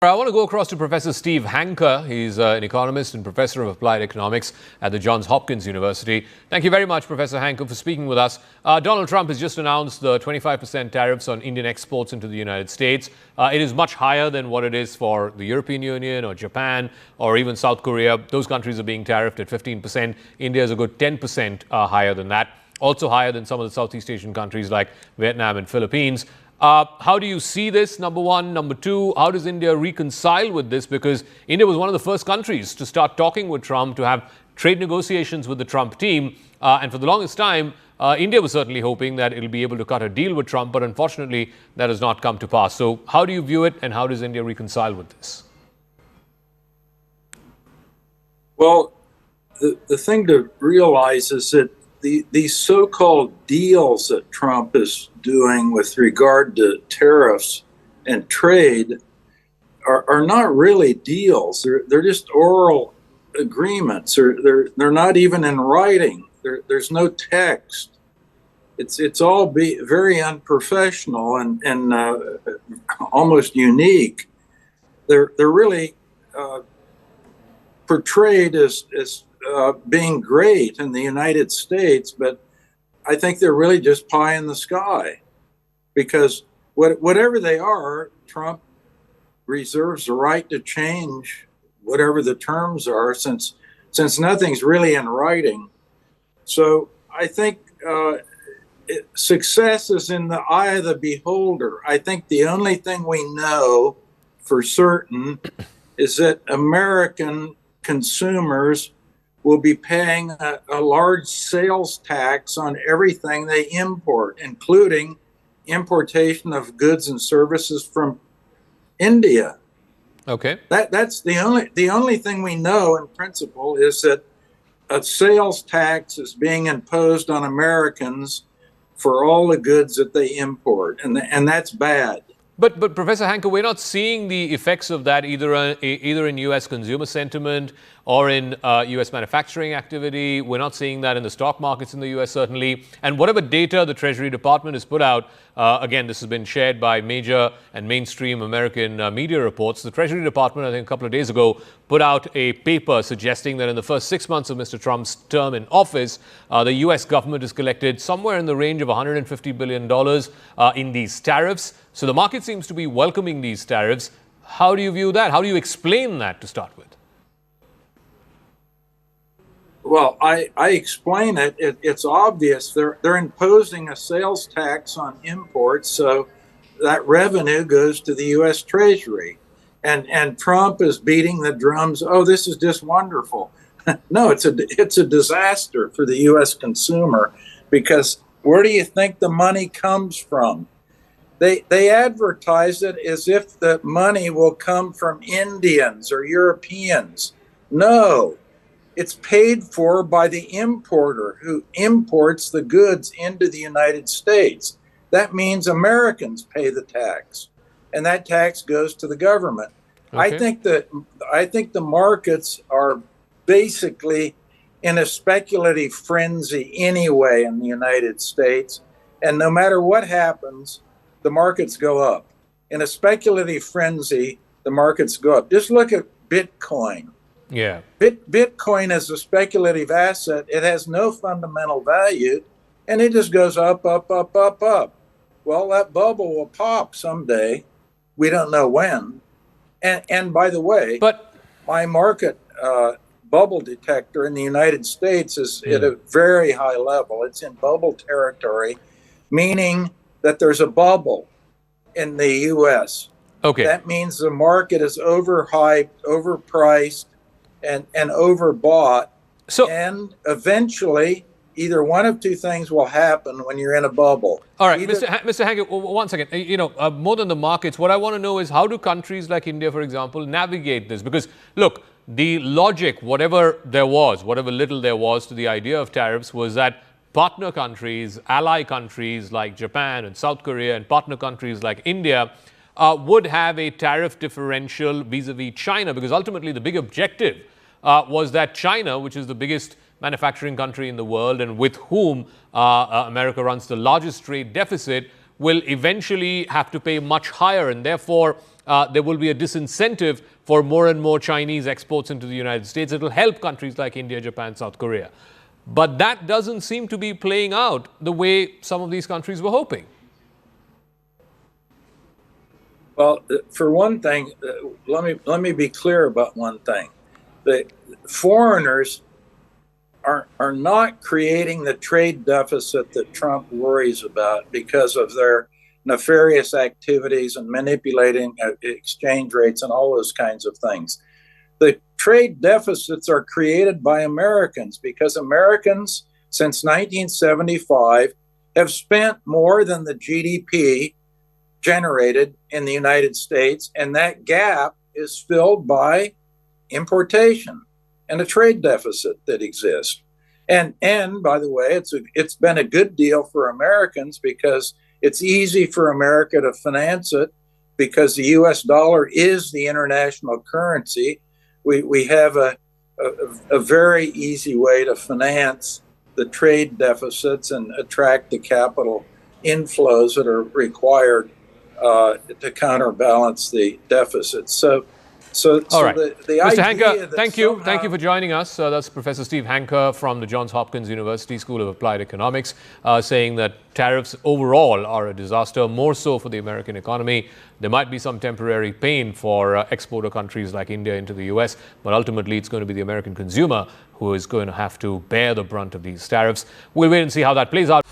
I want to go across to Professor Steve Hanke. He's an economist and professor of applied economics at the Johns Hopkins University. Thank you very much, Professor Hanke, for speaking with us. Donald Trump has just announced the 25% tariffs on Indian exports into the United States. It is much higher than what it is for the European Union or Japan or even South Korea. Those countries are being tariffed at 15%. India is a good 10% higher than that. Also higher than some of the Southeast Asian countries like Vietnam and Philippines. How do you see this, number one? Number two, how does India reconcile with this? Because India was one of the first countries to start talking with Trump, to have trade negotiations with the Trump team. And for the longest time, India was certainly hoping that it'll be able to cut a deal with Trump. But unfortunately, that has not come to pass. So how do you view it, and how does India reconcile with this? Well, the thing to realize is that these so-called deals that Trump is doing with regard to tariffs and trade are not really deals. They're just oral agreements. They're not even in writing. There's no text. It's all very unprofessional and almost unique. They're really portrayed as being great in the United States, but I think they're really just pie in the sky, because whatever they are, Trump reserves the right to change whatever the terms are, since nothing's really in writing. So I think success is in the eye of the beholder. I think the only thing we know for certain is that American consumers will be paying a large sales tax on everything they import, including importation of goods and services from India. Okay. That's the only thing we know in principle, is that a sales tax is being imposed on Americans for all the goods that they import, and that's bad. But Professor Hanke, we're not seeing the effects of that either in U.S. consumer sentiment or in U.S. manufacturing activity. We're not seeing that in the stock markets in the U.S., certainly. And whatever data the Treasury Department has put out, again, this has been shared by major and mainstream American media reports. The Treasury Department, I think a couple of days ago, put out a paper suggesting that in the first 6 months of Mr. Trump's term in office, the U.S. government has collected somewhere in the range of $150 billion in these tariffs. So the market seems to be welcoming these tariffs. How do you view that? How do you explain that, to start with? Well, I explain it. It's obvious. They're imposing a sales tax on imports, so that revenue goes to the U.S. Treasury. And Trump is beating the drums. Oh, this is just wonderful. No, it's a disaster for the U.S. consumer, because where do you think the money comes from? They advertise it as if the money will come from Indians or Europeans. No. It's paid for by the importer who imports the goods into the United States. That means Americans pay the tax, and that tax goes to the government. Okay. I think the markets are basically in a speculative frenzy anyway in the United States, and no matter what happens, the markets go up. In a speculative frenzy, the markets go up. Just look at Bitcoin. Yeah. Bitcoin is a speculative asset. It has no fundamental value, and it just goes up, up, up, up, up. Well, that bubble will pop someday. We don't know when. And by the way, my market bubble detector in the United States is at a very high level. It's in bubble territory, meaning that there's a bubble in the U.S. Okay. That means the market is overhyped, overpriced, and overbought. So, and eventually, either one of two things will happen when you're in a bubble. All right, Mr. Hanke, one second. More than the markets, what I want to know is, how do countries like India, for example, navigate this? Because, look, the logic, whatever little there was to the idea of tariffs, was that partner countries, ally countries like Japan and South Korea, and partner countries like India would have a tariff differential vis-a-vis China, because ultimately the big objective was that China, which is the biggest manufacturing country in the world and with whom America runs the largest trade deficit, will eventually have to pay much higher, and therefore there will be a disincentive for more and more Chinese exports into the United States. It will help countries like India, Japan, South Korea. But that doesn't seem to be playing out the way some of these countries were hoping. Well, for one thing, let me be clear about one thing. The foreigners are not creating the trade deficit that Trump worries about because of their nefarious activities and manipulating exchange rates and all those kinds of things. The trade deficits are created by Americans because Americans, since 1975, have spent more than the GDP generated in the United States, and that gap is filled by importation and a trade deficit that exists. And by the way, it's been a good deal for Americans because it's easy for America to finance it because the U.S. dollar is the international currency. We have a very easy way to finance the trade deficits and attract the capital inflows that are required to counterbalance the deficits. All right. The Mr. idea Hanke, thank you for joining us. That's Professor Steve Hanke from the Johns Hopkins University School of Applied Economics, saying that tariffs overall are a disaster, more so for the American economy. There might be some temporary pain for exporter countries like India into the US, but ultimately it's going to be the American consumer who is going to have to bear the brunt of these tariffs. We'll wait and see how that plays out.